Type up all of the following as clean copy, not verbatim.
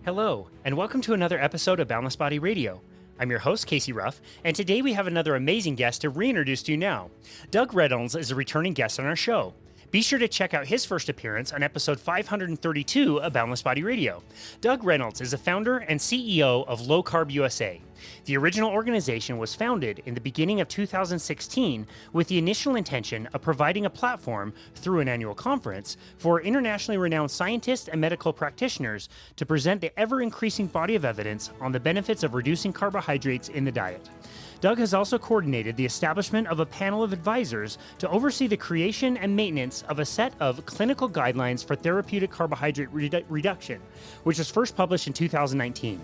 Hello, and welcome to another episode of Boundless Body Radio. I'm your host, Casey Ruff, and today we have another amazing guest to reintroduce to you now. Doug Reynolds is a returning guest on our show. Be sure to check out his first appearance on episode 532 of Boundless Body Radio. Doug Reynolds is the founder and CEO of Low Carb USA. The original organization was founded in the beginning of 2016 with the initial intention of providing a platform through an annual conference for internationally renowned scientists and medical practitioners to present the ever-increasing body of evidence on the benefits of reducing carbohydrates in the diet. Doug has also coordinated the establishment of a panel of advisors to oversee the creation and maintenance of a set of clinical guidelines for therapeutic carbohydrate reduction, which was first published in 2019.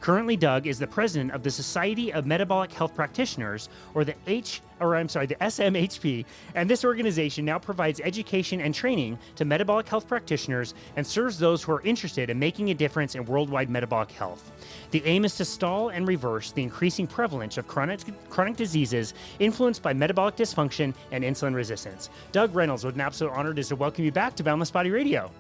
Currently, Doug is the president of the Society of Metabolic Health Practitioners, or the SMHP, and this organization now provides education and training to metabolic health practitioners and serves those who are interested in making a difference in worldwide metabolic health. The aim is to stall and reverse the increasing prevalence of chronic diseases influenced by metabolic dysfunction and insulin resistance. Doug Reynolds, what an absolute honor it is to welcome you back to Boundless Body Radio.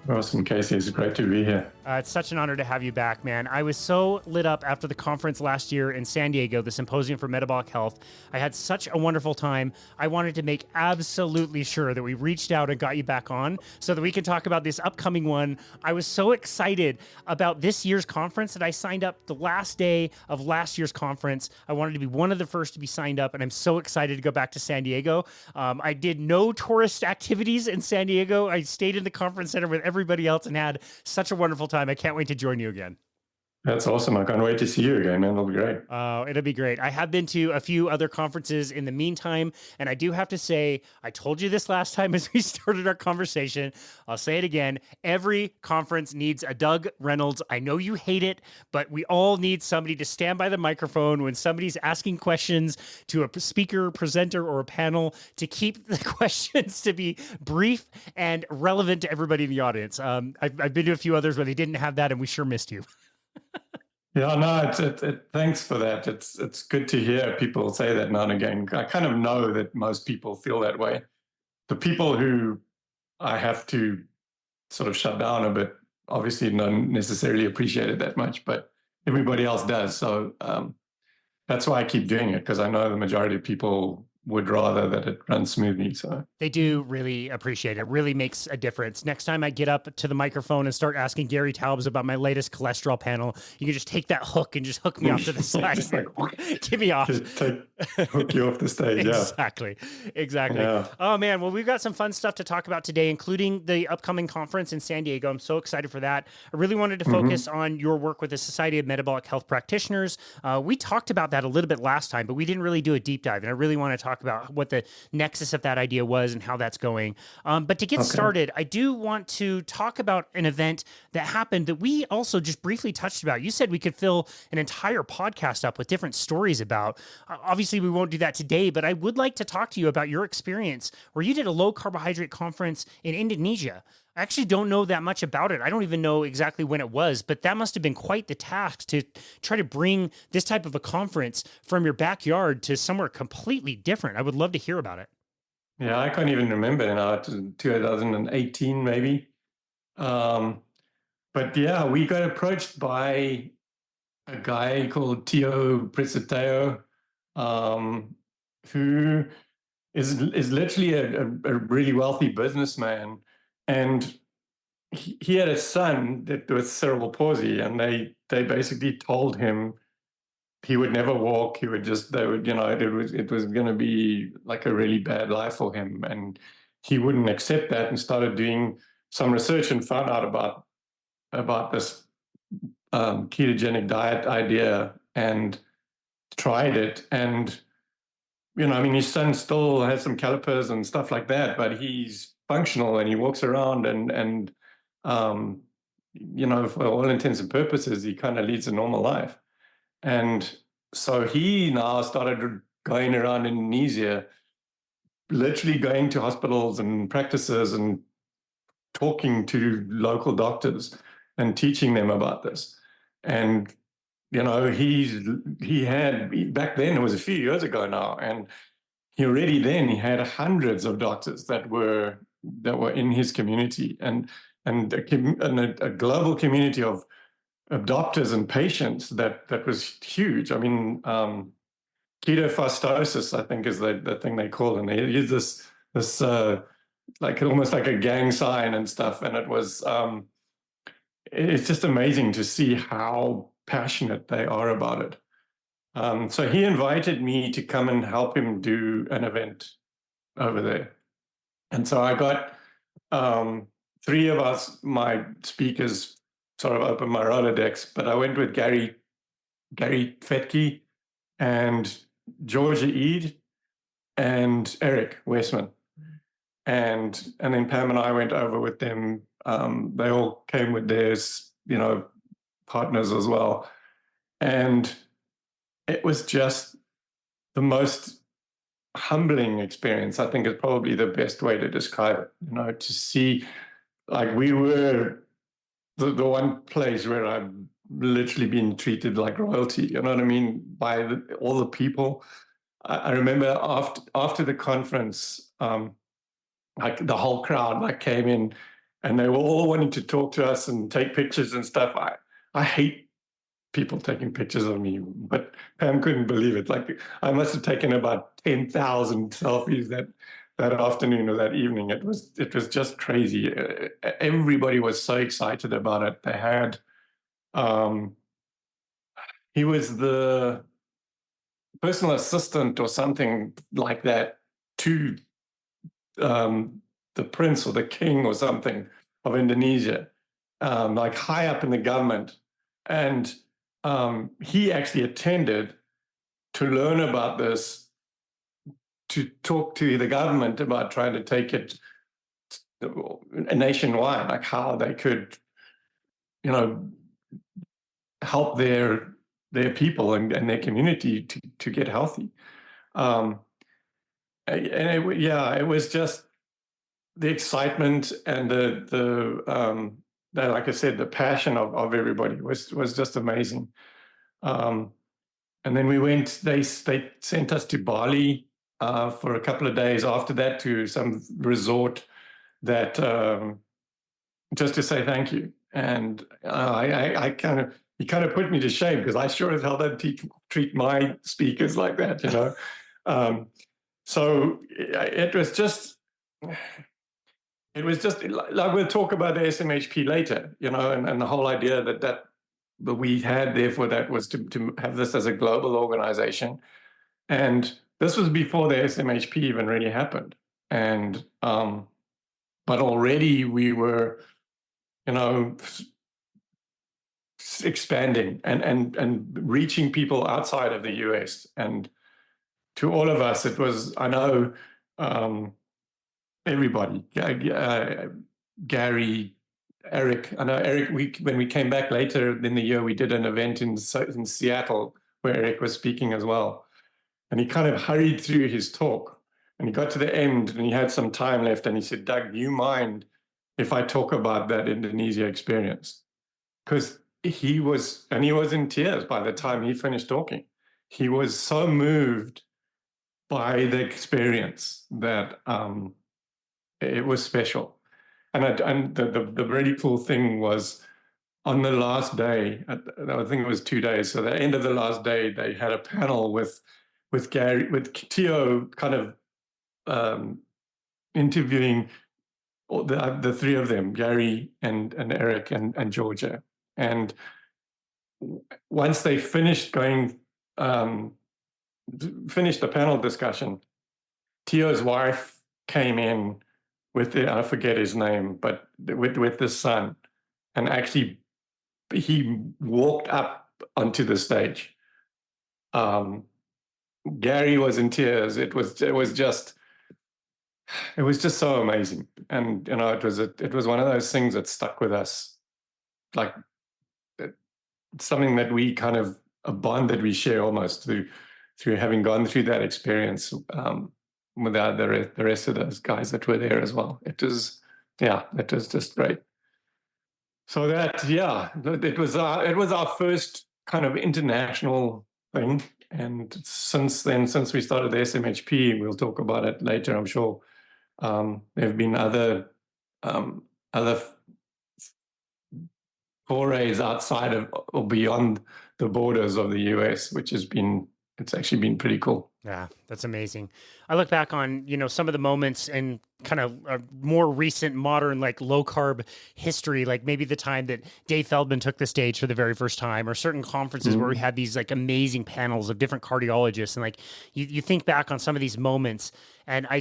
Awesome, Casey. It's great to be here. It's such an honor to have you back, man. I was so lit up after the conference last year in San Diego, the Symposium for Metabolic Health. I had such a wonderful time. I wanted to make absolutely sure that we reached out and got you back on so that we can talk about this upcoming one. I was so excited about this year's conference that I signed up the last day of last year's conference. I wanted to be one of the first to be signed up, and I'm so excited to go back to San Diego. I did no tourist activities in San Diego. I stayed in the conference center with everybody else and had such a wonderful time. I can't wait to join you again. That's awesome. I can't wait to see you again, man. It'll be great. Oh, it'll be great. I have been to a few other conferences in the meantime, and I do have to say, I told you this last time as we started our conversation. I'll say it again. Every conference needs a Doug Reynolds. I know you hate it, but we all need somebody to stand by the microphone when somebody's asking questions to a speaker, presenter, or a panel to keep the questions to be brief and relevant to everybody in the audience. I've been to a few others where they didn't have that, and we sure missed you. Yeah, no, thanks for that. It's good to hear people say that now and again. I kind of know that most people feel that way. The people who I have to sort of shut down a bit, obviously don't necessarily appreciate it that much, but everybody else does. So that's why I keep doing it, because I know the majority of people would rather that it runs smoothly. So they do really appreciate it. It really makes a difference. Next time I get up to the microphone and start asking Gary Taubes about my latest cholesterol panel, you can just take that hook and just hook me off to the side. Get me off. Hook you off the stage. Exactly. Yeah. Oh man. Well, we've got some fun stuff to talk about today, including the upcoming conference in San Diego. I'm so excited for that. I really wanted to focus on your work with the Society of Metabolic Health Practitioners. We talked about that a little bit last time, but we didn't really do a deep dive. And I really want to talk about what the nexus of that idea was and how that's going. But to get started, I do want to talk about an event that happened that we also just briefly touched about. You said we could fill an entire podcast up with different stories about. Obviously, we won't do that today, but I would like to talk to you about your experience where you did a low carbohydrate conference in Indonesia. I actually don't know that much about it. I don't even know exactly when it was, but that must have been quite the task to try to bring this type of a conference from your backyard to somewhere completely different. I would love to hear about it. Yeah, I can't even remember now. 2018 maybe. But yeah, we got approached by a guy called Tio Presiteo, who is literally a really wealthy businessman. And he had a son that with cerebral palsy, and they basically told him he would never walk. It was going to be like a really bad life for him, and he wouldn't accept that, and started doing some research and found out about this ketogenic diet idea and tried it. And his son still has some calipers and stuff like that, but he's functional and he walks around and for all intents and purposes, he kind of leads a normal life. And so he now started going around Indonesia, literally going to hospitals and practices and talking to local doctors and teaching them about this. And he had, back then, it was a few years ago now, and he had hundreds of doctors that were in his community, and a global community of adopters and patients that was huge. I mean, ketofastosis, I think, is the thing they call it. And they use this like almost like a gang sign and stuff. And it's just amazing to see how passionate they are about it. So he invited me to come and help him do an event over there. And so I got three of my speakers, sort of opened my Rolodex, but I went with Gary Fetke and Georgia Eade and Eric Westman. And then Pam and I went over with them. They all came with their, partners as well. And it was just the most humbling experience. I think is probably the best way to describe it, to see, like, we were the one place where I've literally been treated like royalty, you know what I mean, by all the people. I remember after the conference, like the whole crowd like came in and they were all wanting to talk to us and take pictures and stuff. I hate people taking pictures of me, but Pam couldn't believe it. Like, I must have taken about 10,000 selfies that afternoon or that evening. It was just crazy. Everybody was so excited about it. They had, he was the personal assistant or something like that to the prince or the king or something of Indonesia, like high up in the government. And he actually attended to learn about this, to talk to the government about trying to take it nationwide, like how they could, help their people and their community to get healthy. And it was just the excitement and the like I said, the passion of everybody was just amazing. And then we went. They sent us to Bali for a couple of days after that, to some resort that just to say thank you. And he kind of put me to shame, because I sure as hell don't treat my speakers like that, So it was just like, we'll talk about the SMHP later, and the whole idea that we had there for that was to have this as a global organization. And this was before the SMHP even really happened. And but already we were, expanding and reaching people outside of the US. And to all of us, it was, I know, everybody, Gary, Eric. I know Eric, when we came back later in the year, we did an event in Seattle where Eric was speaking as well. And he kind of hurried through his talk, and he got to the end and he had some time left, and he said, "Doug, do you mind if I talk about that Indonesia experience?" Because he was in tears by the time he finished talking. He was so moved by the experience that it was special. And the really cool thing was, on the last day, I think it was 2 days, so the end of the last day, they had a panel with Gary, with Tio, kind of interviewing all the three of them, Gary and Eric and Georgia. And once they finished finished the panel discussion, Tio's wife came in with I forget his name, but with the son, and actually he walked up onto the stage. Gary was in tears. It was just so amazing. And it was one of those things that stuck with us, like something that we kind of, a bond that we share almost through having gone through that experience without the rest of those guys that were there as well. It was just great. So it was our first kind of international thing. And since then, since we started the SMHP, we'll talk about it later, I'm sure, there have been other forays outside of or beyond the borders of the US, which it's actually been pretty cool. Yeah, that's amazing. I look back on, some of the moments in kind of a more recent modern, like low carb history, like maybe the time that Dave Feldman took the stage for the very first time, or certain conferences where we had these like amazing panels of different cardiologists. And like, you think back on some of these moments, and I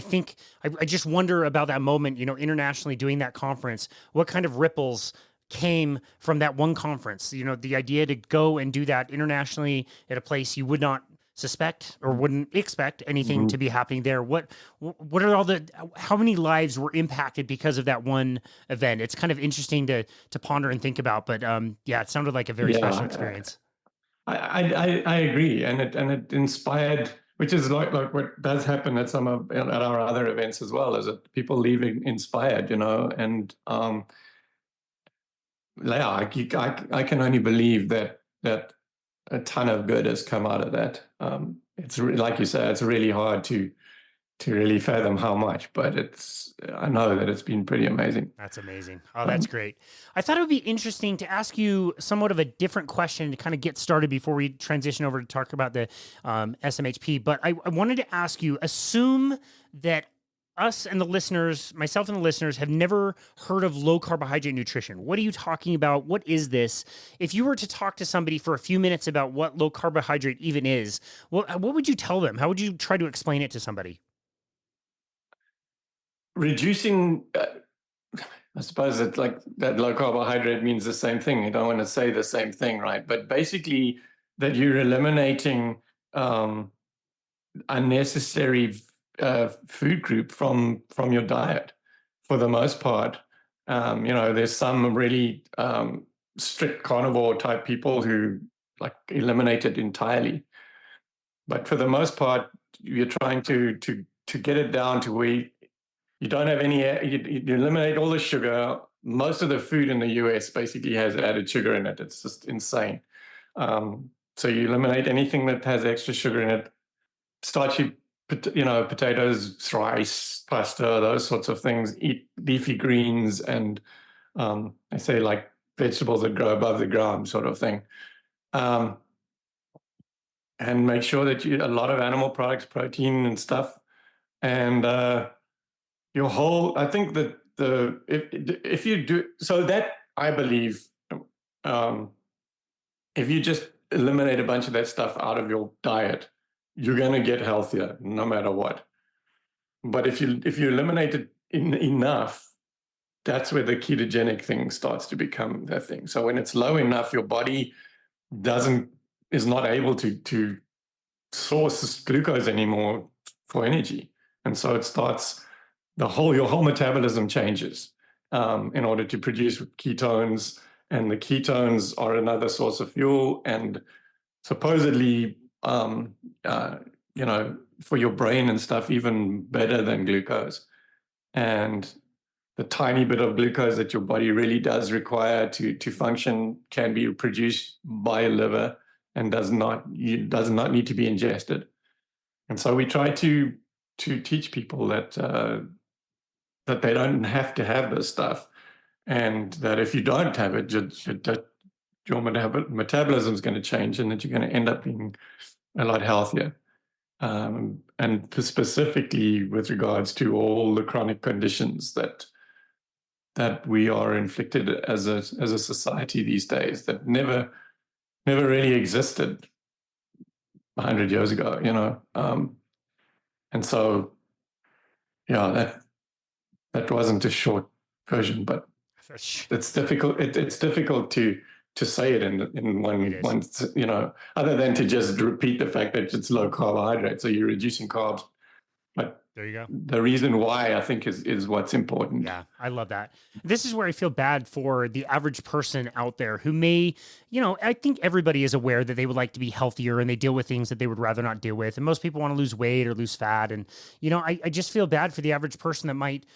think I just wonder about that moment, internationally doing that conference, what kind of ripples came from that one conference, the idea to go and do that internationally at a place you would not suspect or wouldn't expect anything to be happening there. What are how many lives were impacted because of that one event? It's kind of interesting to ponder and think about, but yeah, it sounded like a very special experience. I agree. And it inspired, which is like what does happen at at our other events as well, is that people leaving inspired, and yeah, I can only believe that a ton of good has come out of that. It's like you say, it's really hard to really fathom how much, but I know that it's been pretty amazing. That's amazing. Oh, that's great. I thought it would be interesting to ask you somewhat of a different question to kind of get started before we transition over to talk about the SMHP. But I wanted to ask you, assume that us and the listeners, myself and the listeners, have never heard of low carbohydrate nutrition. What are you talking about? What is this? If you were to talk to somebody for a few minutes about what low carbohydrate even is, what would you tell them? How would you try to explain it to somebody? Reducing, I suppose it's like that low carbohydrate means the same thing. You don't want to say the same thing, right? But basically, that you're eliminating unnecessary food group from your diet for the most part. There's some really strict carnivore type people who like eliminate it entirely. But for the most part, you're trying to get it down to where you don't have any, you eliminate all the sugar. Most of the food in the US basically has added sugar in it. It's just insane. So you eliminate anything that has extra sugar in it, starchy, potatoes, rice, pasta, those sorts of things. Eat leafy greens and I say like vegetables that grow above the ground sort of thing. And make sure that you a lot of animal products, protein and stuff. And I think that if you do, so that I believe, if you just eliminate a bunch of that stuff out of your diet, you're going to get healthier no matter what. But if you eliminate it enough, that's where the ketogenic thing starts to become that thing. So when it's low enough, your body is not able to source glucose anymore for energy, and so it starts your whole metabolism changes in order to produce ketones, and the ketones are another source of fuel, and supposedly for your brain and stuff even better than glucose. And the tiny bit of glucose that your body really does require to function can be produced by your liver and does not need to be ingested. And so we try to teach people that that they don't have to have this stuff, and that if you don't have it, your metabolism is going to change, and that you're going to end up being a lot healthier. And specifically with regards to all the chronic conditions that we are inflicted as a society these days, that never really existed 100 years ago, and so yeah, that wasn't a short version, but it's difficult. It's difficult to say it in one, other than to just repeat the fact that it's low carbohydrate. So you're reducing carbs, but there you go. The reason why, I think, is what's important. Yeah, I love that. This is where I feel bad for the average person out there who may, I think everybody is aware that they would like to be healthier and they deal with things that they would rather not deal with. And most people want to lose weight or lose fat. And, I just feel bad for the average person that might,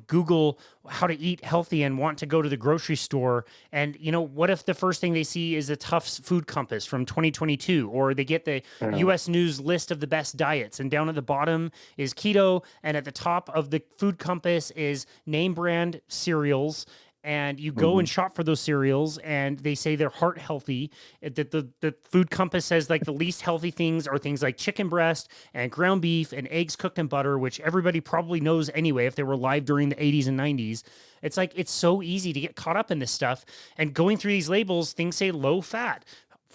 Google how to eat healthy and want to go to the grocery store. And, what if the first thing they see is a Tufts Food Compass from 2022, or they get the US News list of the best diets, and down at the bottom is keto, and at the top of the Food Compass is name brand cereals, and you go and shop for those cereals, and they say they're heart healthy. That the food compass says like the least healthy things are things like chicken breast and ground beef and eggs cooked in butter, which everybody probably knows anyway if they were alive during the 80s and 90s. It's like it's so easy to get caught up in this stuff. And going through these labels, things say low fat,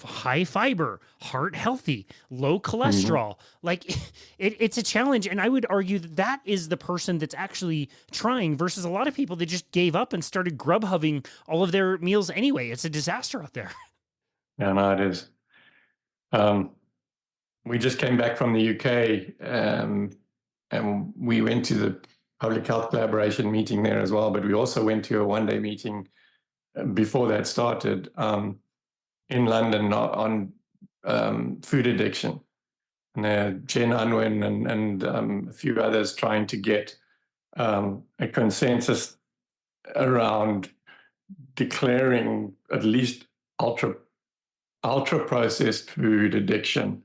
high fiber, heart healthy, low cholesterol. Like it's a challenge. And I would argue that that is the person that's actually trying versus a lot of people that just gave up and started Grubhubbing all of their meals anyway. It's a disaster out there. Yeah, no, it is. We just came back from the UK, and we went to the public health collaboration meeting there as well, but we also went to a one-day meeting before that started in London on food addiction. And Jen Unwin and a few others trying to get a consensus around declaring at least ultra processed food addiction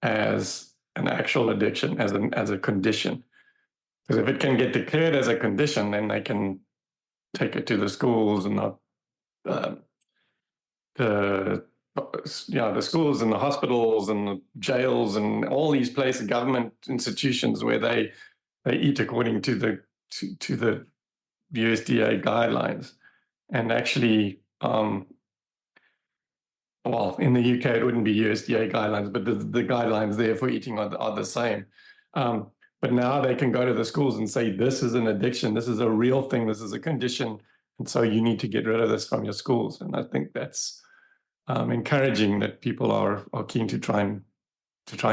as an actual addiction, as a condition. Because if it can get declared as a condition, then they can take it to the schools and the schools and the hospitals and the jails and all these places, government institutions where they eat according to the USDA guidelines. And actually, well, in the UK, it wouldn't be USDA guidelines, but the guidelines there for eating are the same. But now they can go to the schools and say, this is an addiction, this is a real thing, this is a condition, and so you need to get rid of this from your schools. And I think that's encouraging that people are keen to try and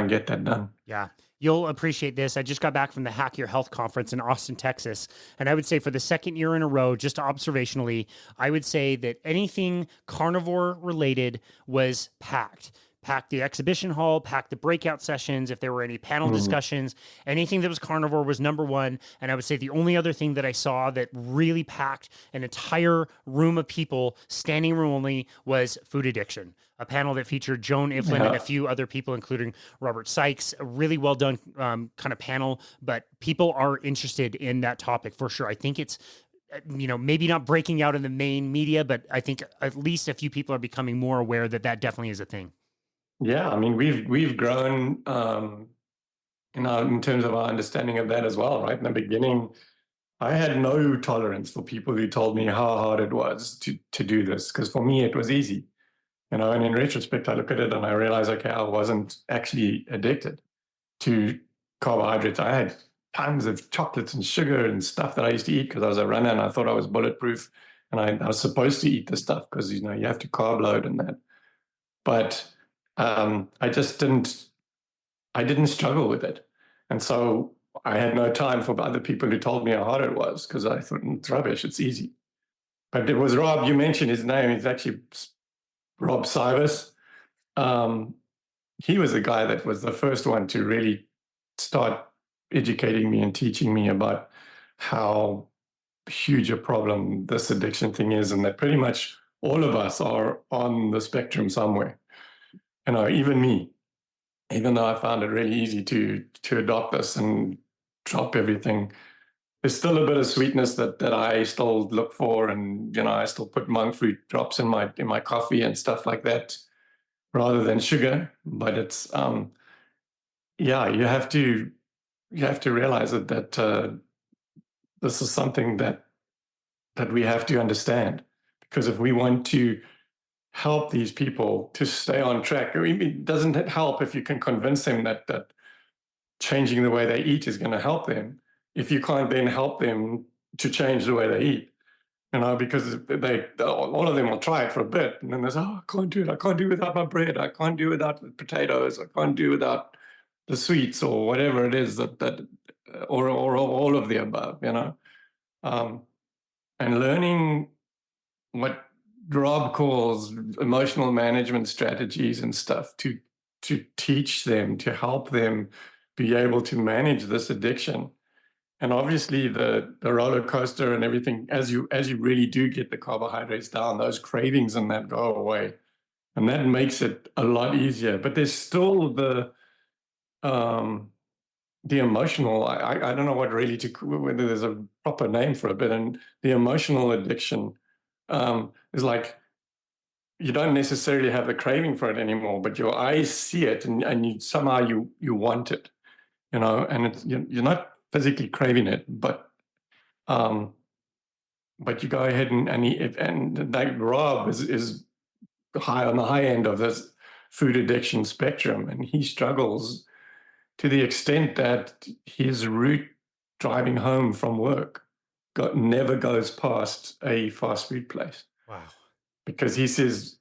get that done. Yeah. You'll appreciate this. I just got back from the Hack Your Health conference in Austin, Texas. And I would say for the second year in a row, just observationally, I would say that anything carnivore related was packed. Packed the exhibition hall, packed the breakout sessions. If there were any panel discussions, anything that was carnivore was number one. And I would say the only other thing that I saw that really packed an entire room of people, standing room only, was food addiction. A panel that featured Joan Iflin and a few other people, including Robert Sykes. A really well done kind of panel, but people are interested in that topic for sure. I think it's, maybe not breaking out in the main media, but I think at least a few people are becoming more aware that that definitely is a thing. Yeah, I mean, we've grown, in terms of our understanding of that as well, right? In the beginning, I had no tolerance for people who told me how hard it was to do this, because for me, it was easy. And in retrospect, I look at it and I realize, okay, I wasn't actually addicted to carbohydrates. I had tons of chocolates and sugar and stuff that I used to eat because I was a runner and I thought I was bulletproof. And I was supposed to eat this stuff because, you have to carb load and that. But I didn't struggle with it. And so I had no time for other people who told me how hard it was, because I thought, it's rubbish, it's easy. But it was Rob, you mentioned his name, he's actually Rob Cybus. He was the guy that was the first one to really start educating me and teaching me about how huge a problem this addiction thing is, and that pretty much all of us are on the spectrum somewhere. Even me, even though I found it really easy to adopt this and drop everything, there's still a bit of sweetness that I still look for, and I still put monk fruit drops in my coffee and stuff like that, rather than sugar. But it's you have to realize that this is something that we have to understand, because if we want to help these people to stay on track, it doesn't help if you can convince them that changing the way they eat is going to help them, if you can't then help them to change the way they eat. Because all of them will try it for a bit, and then they say, I can't do it. I can't do without my bread. I can't do without the potatoes. I can't do without the sweets, or whatever it is or all of the above, and learning what Rob calls emotional management strategies and stuff to teach them, to help them be able to manage this addiction. And obviously the roller coaster and everything, as you really do get the carbohydrates down, those cravings and that go away. And that makes it a lot easier. But there's still the emotional, I don't know what really whether there's a proper name for it, but the emotional addiction is like you don't necessarily have the craving for it anymore, but your eyes see it, and you somehow you want it, and it's you're not physically craving it, um, but you go ahead and eat it. And like Rob is high on the high end of this food addiction spectrum, and he struggles to the extent that his route driving home from work never goes past a fast food place. Wow. Because he says,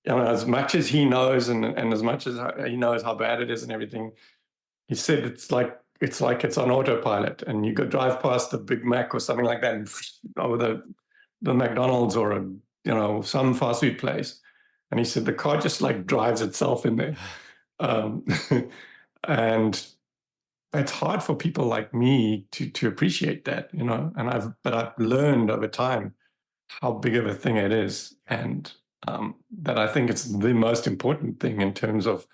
as much as he knows and as much as he knows how bad it is and everything, he said it's like it's on autopilot, and you go drive past the Big Mac or something like that, or the McDonald's or some fast food place, and he said the car just like drives itself in there, and it's hard for people like me to appreciate that, and I've learned over time how big of a thing it is, and that I think it's the most important thing in terms of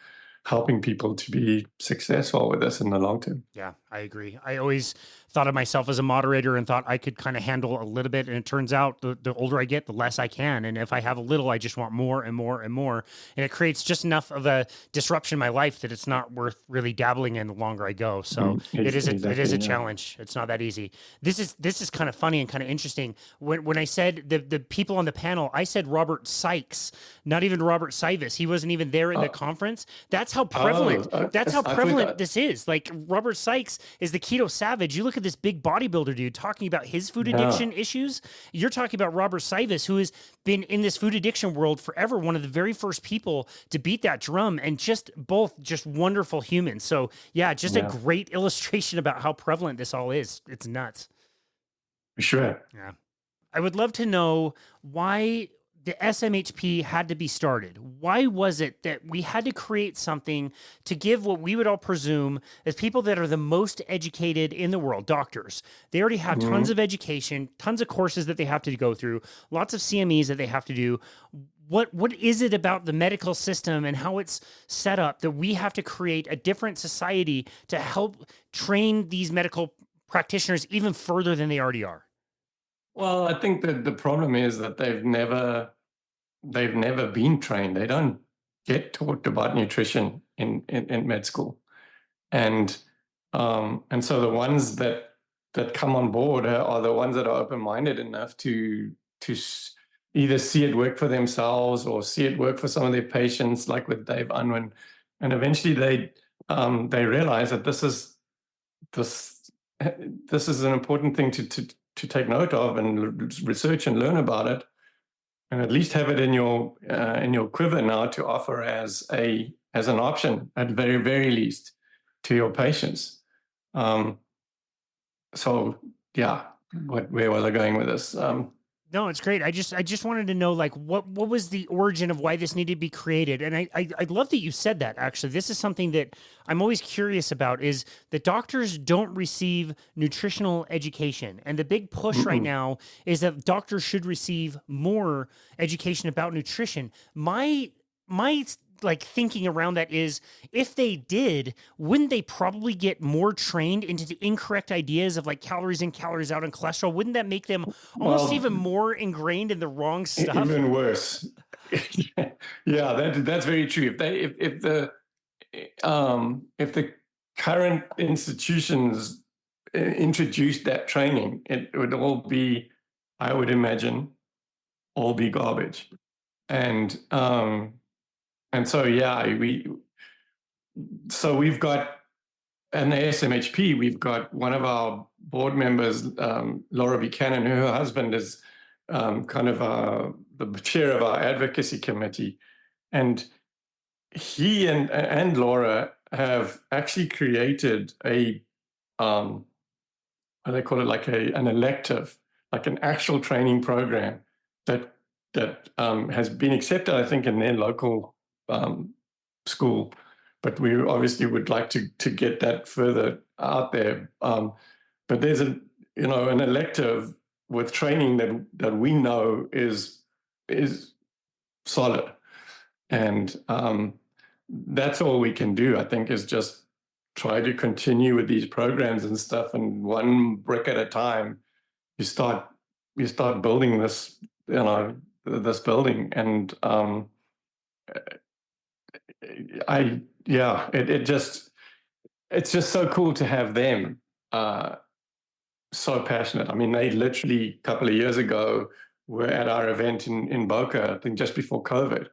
helping people to be successful with this in the long term. Yeah, I agree. I always thought of myself as a moderator and thought I could kind of handle a little bit. And it turns out the older I get, the less I can. And if I have a little, I just want more and more and more. And it creates just enough of a disruption in my life that it's not worth really dabbling in the longer I go. So it is a challenge. It's not that easy. This is kind of funny and kind of interesting. When I said the people on the panel, I said Robert Sykes, not even Robert Sivas. He wasn't even there in the conference. That's how prevalent. That's how prevalent this is. Like Robert Sykes is the keto savage. You look at this big bodybuilder dude talking about his food addiction issues. You're talking about Robert Sivas, who has been in this food addiction world forever, one of the very first people to beat that drum, and just wonderful humans. So yeah, a great illustration about how prevalent this all is. It's nuts. Sure. Yeah. I would love to know why the SMHP had to be started. Why was it that we had to create something to give what we would all presume as people that are the most educated in the world, doctors? They already have tons of education, tons of courses that they have to go through, lots of CMEs that they have to do. What is it about the medical system and how it's set up that we have to create a different society to help train these medical practitioners even further than they already are? Well, I think that the problem is that they've never been trained. They don't get taught about nutrition in med school, and so the ones that come on board are the ones that are open-minded enough to either see it work for themselves or see it work for some of their patients, like with Dave Unwin, and eventually they realize that this is an important thing to take note of and research and learn about it, and at least have it in your quiver now to offer as an option at very, very least to your patients. So yeah, where was I going with this? No, it's great. I just wanted to know, like, what was the origin of why this needed to be created? And I love that you said that, actually. This is something that I'm always curious about, is that doctors don't receive nutritional education. And the big push right now is that doctors should receive more education about nutrition. My like thinking around that is, if they did, wouldn't they probably get more trained into the incorrect ideas of like calories in, calories out, and cholesterol? Wouldn't that make them almost even more ingrained in the wrong stuff? Even worse. Yeah, that's very true. If the current institutions introduced that training, it would all be, I would imagine, all be garbage. And so, yeah, we've got, in the SMHP, we've got one of our board members, Laura Buchanan, her husband is kind of the chair of our advocacy committee. And he and Laura have actually created what do they call it, like an elective, like an actual training program that has been accepted, I think, in their local school, but we obviously would like to get that further out there. But there's an elective with training that we know is solid, and that's all we can do, I think, is just try to continue with these programs and stuff, and one brick at a time, you start building this this building. And it's just so cool to have them so passionate. I mean, they literally a couple of years ago were at our event in Boca, I think just before COVID,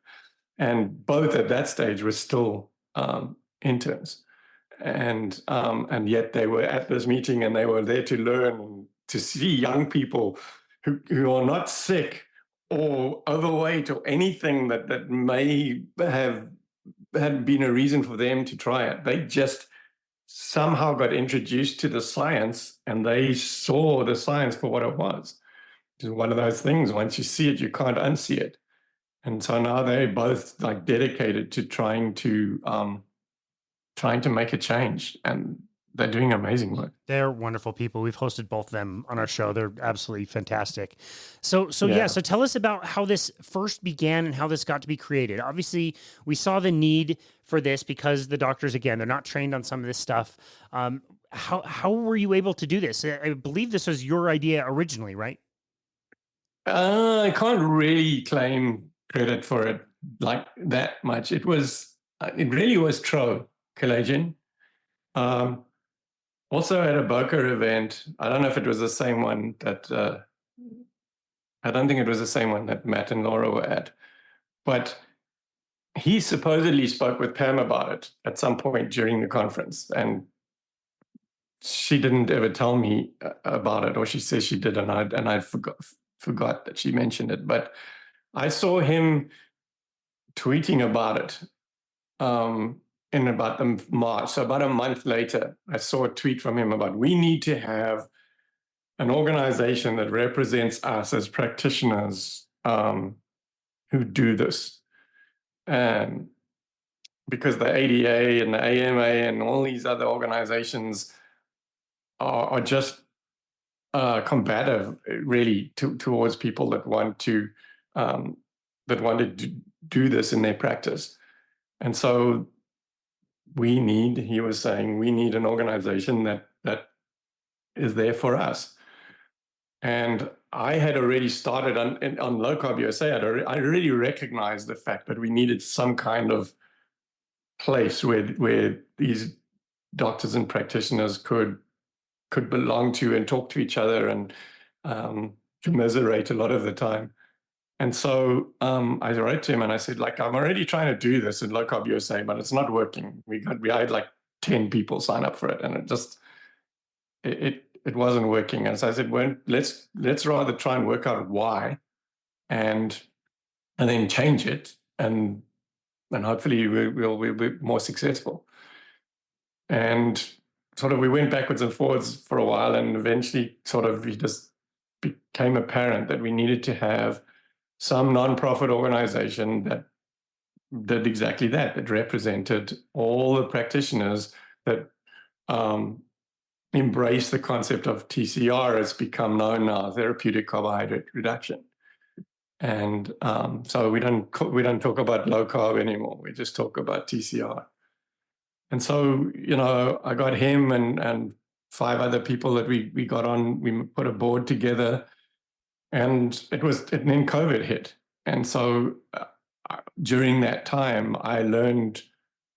and both at that stage were still interns, and yet they were at this meeting and they were there to learn and to see young people who are not sick or overweight or anything that may have had been a reason for them to try it. They just somehow got introduced to the science, and they saw the science for what it was. It's one of those things, once you see it, you can't unsee it. And so now they're both like dedicated to trying to make a change, and they're doing amazing work. They're wonderful people. We've hosted both of them on our show. They're absolutely fantastic. So tell us about how this first began and how this got to be created. Obviously, we saw the need for this because the doctors, again, they're not trained on some of this stuff. How were you able to do this? I believe this was your idea originally, right? I can't really claim credit for it like that much. It really was Tro Kalajian. Also at a Boca event, I don't know if it was the same one that, I don't think it was the same one that Matt and Laura were at, but he supposedly spoke with Pam about it at some point during the conference, and she didn't ever tell me about it, or she says she did, and I forgot that she mentioned it. But I saw him tweeting about it in about the March. So about a month later, I saw a tweet from him about, we need to have an organization that represents us as practitioners who do this. And because the ADA and the AMA and all these other organizations are just combative, really, towards people that want to do this in their practice. And so he was saying, we need an organization that is there for us. And I had already started on Low Carb USA. I already recognized the fact that we needed some kind of place where these doctors and practitioners could belong to and talk to each other and commiserate a lot of the time. And so I wrote to him and I said, like, I'm already trying to do this in Low Carb USA, but it's not working. We had like 10 people sign up for it, and it wasn't working. And so I said, well, let's rather try and work out why, and then change it, and hopefully we'll be more successful. And sort of we went backwards and forwards for a while, and eventually sort of it just became apparent that we needed to have some nonprofit organization that did exactly that represented all the practitioners that embrace the concept of TCR. It's become known now, therapeutic carbohydrate reduction. And so we don't talk about low carb anymore. We just talk about TCR. And so, I got him and 5 other people that we got on. We put a board together, and then COVID hit. And so during that time, I learned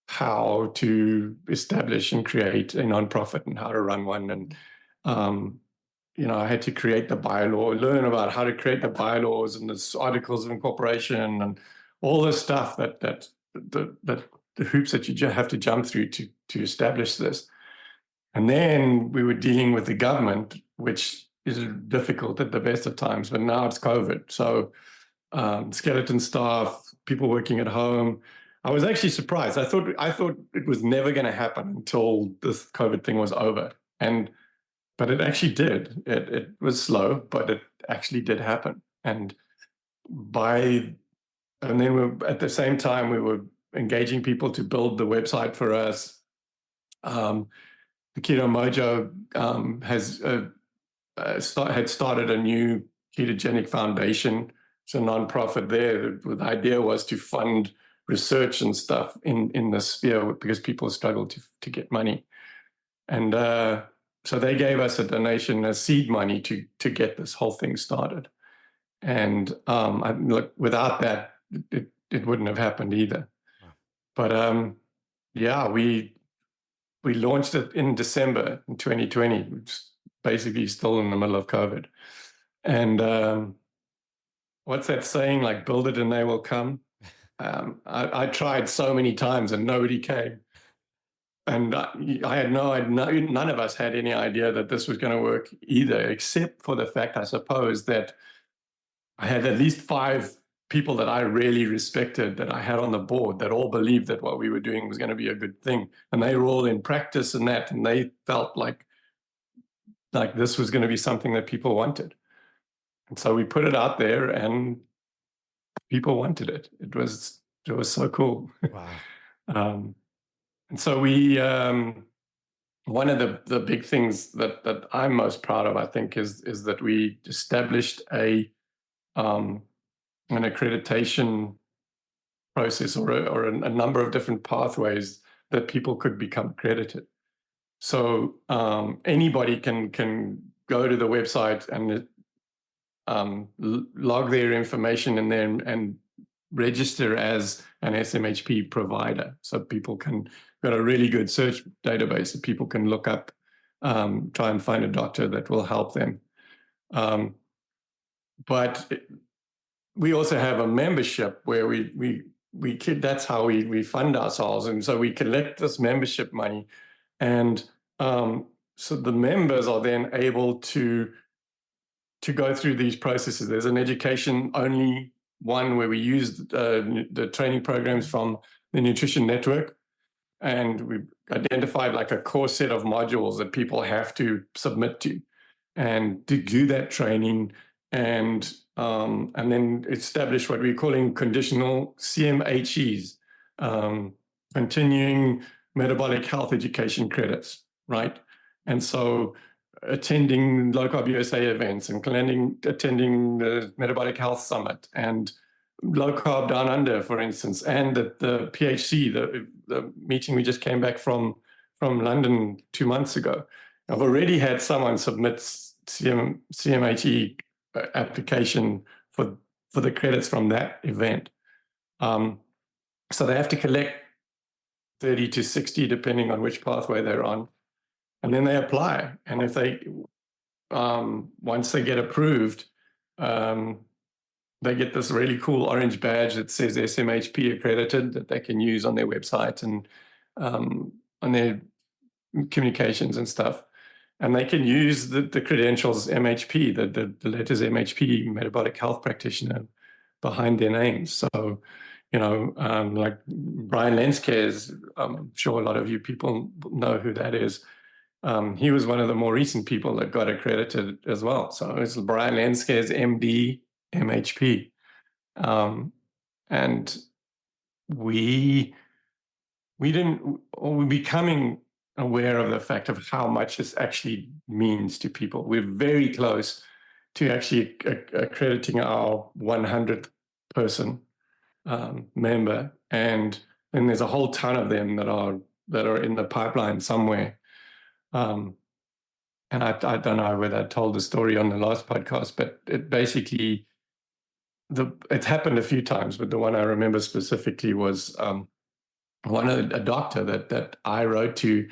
how to establish and create a nonprofit and how to run one. And, I had to create the bylaw, learn about how to create the bylaws and the articles of incorporation and all this stuff that the hoops that you have to jump through to establish this. And then we were dealing with the government, which is difficult at the best of times, but now it's COVID. So skeleton staff, people working at home. I was actually surprised. I thought it was never going to happen until this COVID thing was over. But it actually did. It was slow, but it actually did happen. And then at the same time, we were engaging people to build the website for us. The Keto Mojo had started a new ketogenic foundation. It's a nonprofit there. The idea was to fund research and stuff in the sphere because people struggle to get money. And so they gave us a donation, a seed money to get this whole thing started. And look, without that, it wouldn't have happened either. Wow. But yeah, we launched it in December in 2020, which is basically still in the middle of COVID. And what's that saying? Like, build it and they will come. I tried so many times and nobody came. And I had none of us had any idea that this was going to work either, except for the fact, I suppose, that I had at least 5 people that I really respected that I had on the board that all believed that what we were doing was going to be a good thing. And they were all in practice and that, and they felt like this was going to be something that people wanted. And so we put it out there and people wanted it. It was so cool. Wow. And so one of the big things that I'm most proud of, I think, is that we established an accreditation process or a number of different pathways that people could become accredited. So anybody can go to the website and log their information in there and register as an SMHP provider. So people got a really good search database that people can look up, try and find a doctor that will help them. But we also have a membership where that's how we fund ourselves. And so we collect this membership money. And so the members are then able to go through these processes. There's an education only one where we use the training programs from the Nutrition Network. And we've identified like a core set of modules that people have to submit to and to do that training and then establish what we're calling conditional CMHEs, continuing metabolic health education credits, right? And so attending Low Carb USA events and attending the Metabolic Health Summit and Low Carb Down Under, for instance, and the PHC, the meeting we just came back from London 2 months ago. I've already had someone submit CMHE application for the credits from that event. So they have to collect 30 to 60, depending on which pathway they're on. And then they apply. And if they, once they get approved, they get this really cool orange badge that says SMHP accredited that they can use on their website and on their communications and stuff. And they can use the credentials MHP, the letters MHP, Metabolic Health Practitioner, behind their names. So, like Brian Lenskes, I'm sure a lot of you people know who that is. He was one of the more recent people that got accredited as well. So it's Brian Lenskes, MD, MHP. And we're becoming aware of the fact of how much this actually means to people. We're very close to actually accrediting our 100th person member, and then there's a whole ton of them that are in the pipeline somewhere. And I don't know whether I told the story on the last podcast, but it basically it's happened a few times, but the one I remember specifically was a doctor that I wrote to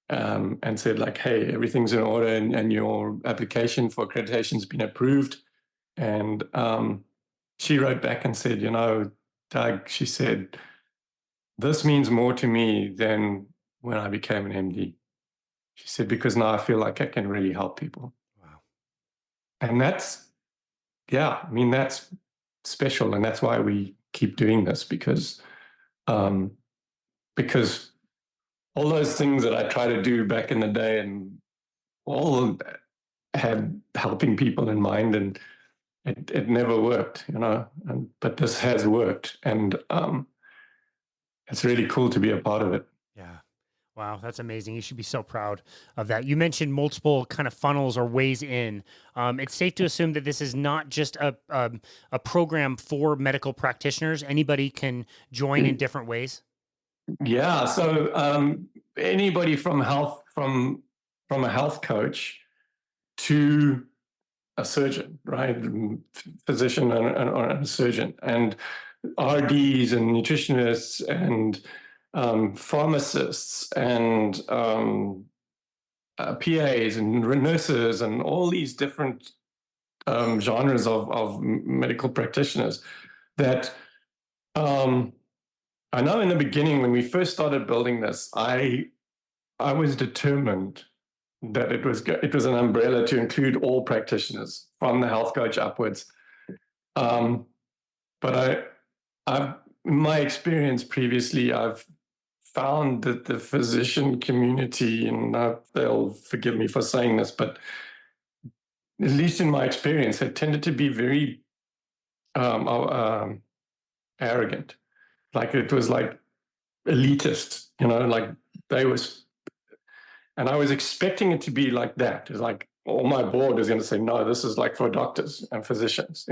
and said like, hey, everything's in order and your application for accreditation has been approved. And she wrote back and said, Doug, she said, this means more to me than when I became an MD. She said, because now I feel like I can really help people. Wow. And that's special. And that's why we keep doing this, because all those things that I tried to do back in the day and all had helping people in mind, and it never worked, but this has worked. And it's really cool to be a part of it. Yeah. Wow, that's amazing. You should be so proud of that. You mentioned multiple kind of funnels or ways in. It's safe to assume that this is not just a program for medical practitioners. Anybody can join in different ways. Yeah. So anybody from a health coach to a surgeon, right? Physician or a surgeon, and RDs and nutritionists and pharmacists and PAs and nurses and all these different genres of medical practitioners that I know in the beginning when we first started building this, I was determined that it was an umbrella to include all practitioners from the health coach upwards. But I've in my experience previously, I've found that the physician community, and they'll forgive me for saying this, but at least in my experience, had tended to be very arrogant. Like it was like elitist, like they was, and I was expecting it to be like that. It's like all my board is going to say, no, this is like for doctors and physicians,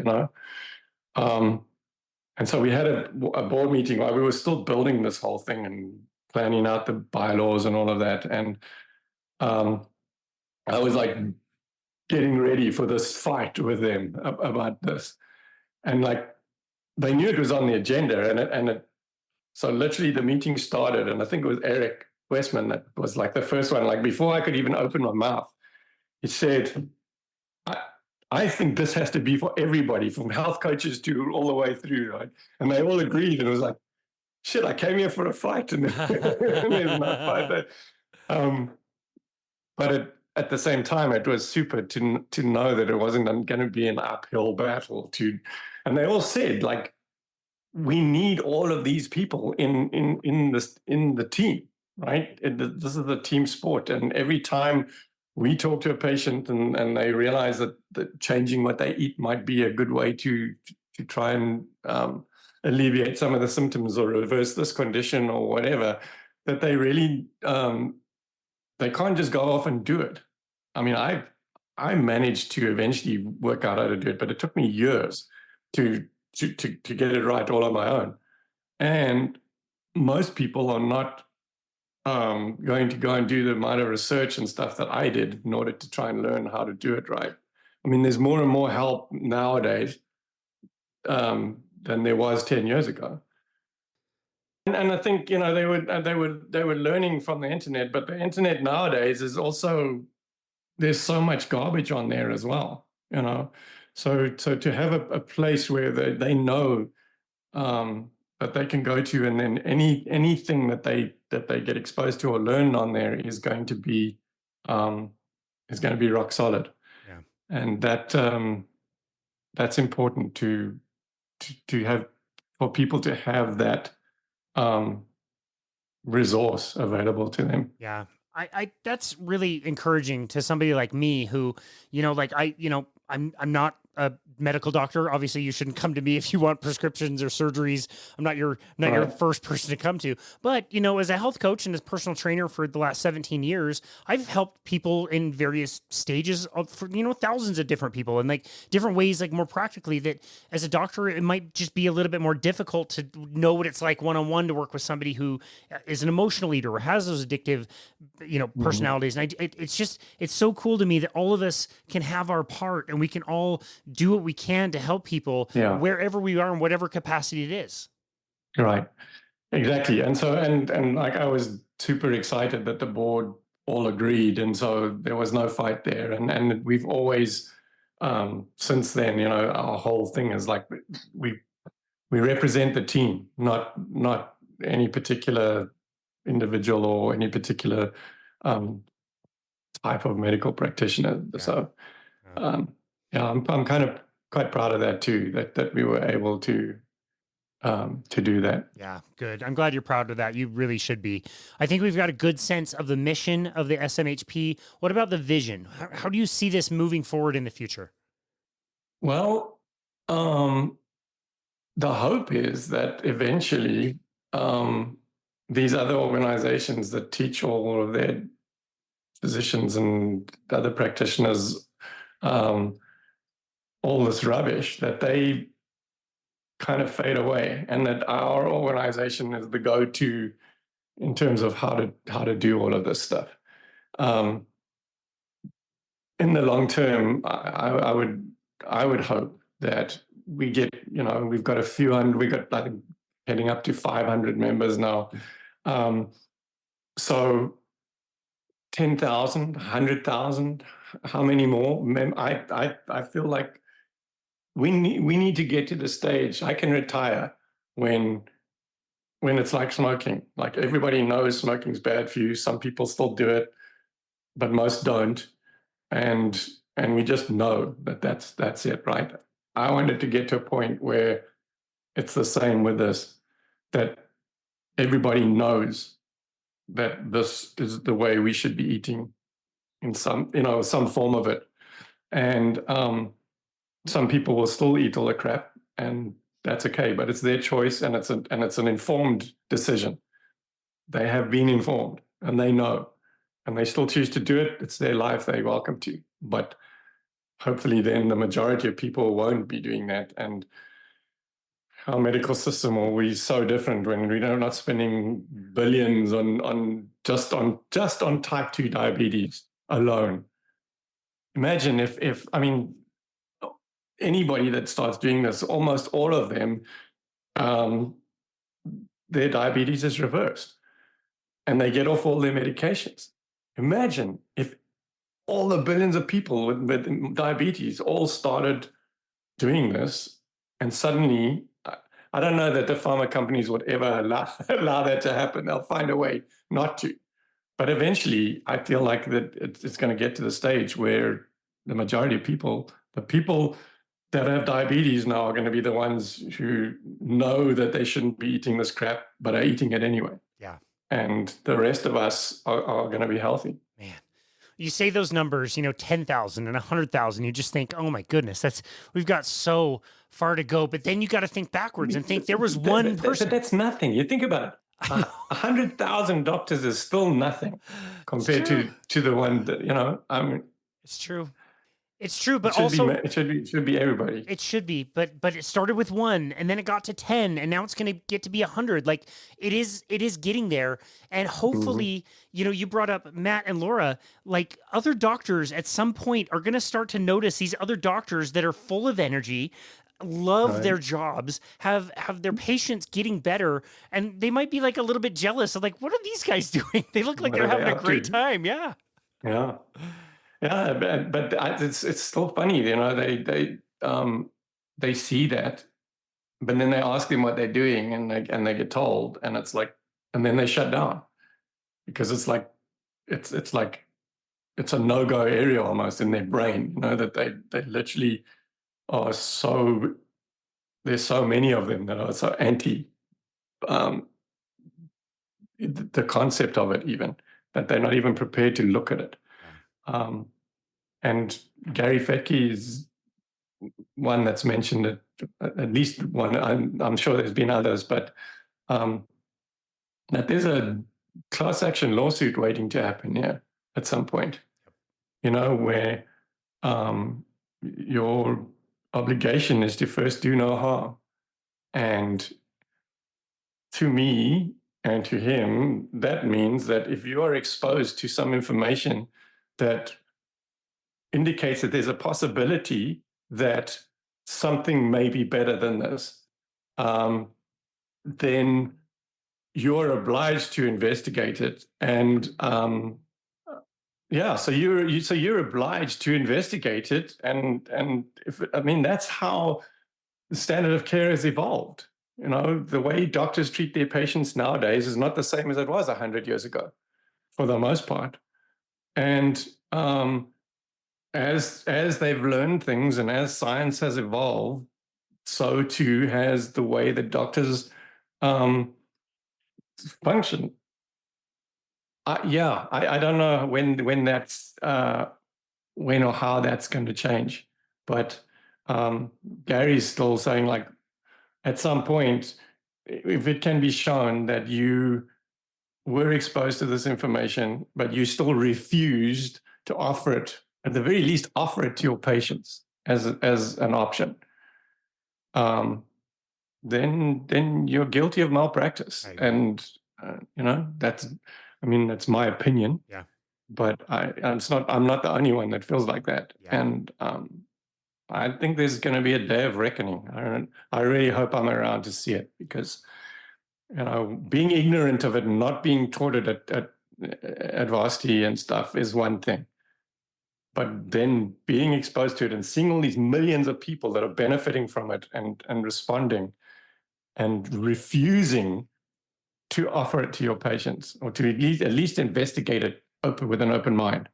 And so we had a board meeting while we were still building this whole thing and planning out the bylaws and all of that. And I was like getting ready for this fight with them about this. And like they knew it was on the agenda, and so literally the meeting started, and I think it was Eric Westman that was like the first one. Like before I could even open my mouth, he said, I think this has to be for everybody, from health coaches to all the way through, right? And they all agreed, and it was like, shit, I came here for a fight, and there's no fight. But at the same time, it was super to know that it wasn't going to be an uphill battle. And they all said, like, we need all of these people in the team, right? This is a team sport, and every time we talk to a patient and they realize that changing what they eat might be a good way to try and alleviate some of the symptoms or reverse this condition or whatever, that they really they can't just go off and do it. I mean, I managed to eventually work out how to do it, but it took me years to get it right all on my own. And most people are not going to go and do the amount of research and stuff that I did in order to try and learn how to do it right. I mean, there's more and more help nowadays than there was 10 years ago. And I think, they were learning from the internet, but the internet nowadays is also, there's so much garbage on there as well, So to have a place where they know that they can go to, and then anything that they get exposed to or learn on there is going to be rock solid. Yeah. And that's important to have, for people to have that resource available to them. Yeah. I that's really encouraging to somebody like me who, I'm not a medical doctor. Obviously, you shouldn't come to me if you want prescriptions or surgeries. I'm not your first person to come to. But, as a health coach and as personal trainer for the last 17 years, I've helped people in various stages for thousands of different people in like different ways, like more practically, that as a doctor, it might just be a little bit more difficult to know what it's like one-on-one to work with somebody who is an emotional eater or has those addictive, personalities. And it's so cool to me that all of us can have our part and we can all do what we can to help people wherever we are in whatever capacity it is. Right. Exactly. And so, and like, I was super excited that the board all agreed. And so there was no fight there. And we've always, since then, our whole thing is like, we represent the team, not any particular individual or any particular type of medical practitioner. Yeah. So, I'm kind of quite proud of that too, that we were able to do that. Yeah, good. I'm glad you're proud of that. You really should be. I think we've got a good sense of the mission of the SMHP. What about the vision? How do you see this moving forward in the future? Well, the hope is that eventually these other organizations that teach all of their physicians and other practitioners all this rubbish, that they kind of fade away, and that our organization is the go-to in terms of how to do all of this stuff. in the long term, I would hope that we get, we've got a few hundred, we got, I think, heading up to 500 members now. So 10,000, 100,000, how many more? I feel like we need to get to the stage. I can retire when it's like smoking. Like, everybody knows smoking's bad for you. Some people still do it, but most don't. And we just know that that's it, right? I wanted to get to a point where it's the same with this, that everybody knows that this is the way we should be eating in some form of it. And some people will still eat all the crap, and that's okay, but it's their choice, and it's an informed decision. They have been informed, and they know, and they still choose to do it. It's their life. They're welcome to. But hopefully then the majority of people won't be doing that. And our medical system will be so different when we're not spending billions on just on type 2 diabetes alone. Imagine if I mean, anybody that starts doing this, almost all of them, their diabetes is reversed and they get off all their medications. Imagine if all the billions of people with diabetes all started doing this, and suddenly, I don't know that the pharma companies would ever allow that to happen. They'll find a way not to. But eventually, I feel like that it's going to get to the stage where the majority of people, the people that have diabetes now, are going to be the ones who know that they shouldn't be eating this crap, but are eating it anyway. Yeah. And the rest of us are going to be healthy. Man, you say those numbers, 10,000 and 100,000, you just think, oh my goodness, we've got so far to go. But then you got to think backwards and think there was one person. That's nothing. You think about it. 100,000 doctors is still nothing compared to the one that, I mean. It's true. It's true, but also it should be everybody. It should be, but it started with 1, and then it got to 10, and now it's going to get to be 100. Like, it is getting there, and hopefully, you brought up Matt and Laura. Like, other doctors at some point are going to start to notice these other doctors that are full of energy, love their jobs, have their patients getting better, and they might be like a little bit jealous of, like, what are these guys doing? They look like they're having a great time. Yeah. Yeah. Yeah, but it's still funny, they see that, but then they ask them what they're doing, and they get told, and it's like, and then they shut down, because it's like it's a no-go area almost in their brain, that they literally are so, there's so many of them that are so anti the concept of it, even, that they're not even prepared to look at it. And Gary Fettke is one that's mentioned it, at least one. I'm sure there's been others, but that there's a class action lawsuit waiting to happen here at some point, where your obligation is to first do no harm. And to me and to him, that means that if you are exposed to some information that indicates that there's a possibility that something may be better than this, then you're obliged to investigate it. And so you're obliged to investigate it. And that's how the standard of care has evolved. The way doctors treat their patients nowadays is not the same as it was 100 years ago, for the most part. And as they've learned things, and as science has evolved, so too has the way that doctors function. I don't know when that's when or how that's going to change, but Gary's still saying, like, at some point, if it can be shown that you were exposed to this information, but you still refused to offer it, at the very least, offer it to your patients as an option, then you're guilty of malpractice. And that's my opinion. Yeah. but I'm not the only one that feels like that. Yeah. And I think there's going to be a day of reckoning. I really hope I'm around to see it, because being ignorant of it and not being taught it at varsity and stuff is one thing. But then being exposed to it and seeing all these millions of people that are benefiting from it and responding and refusing to offer it to your patients, or to at least investigate it with an open mind,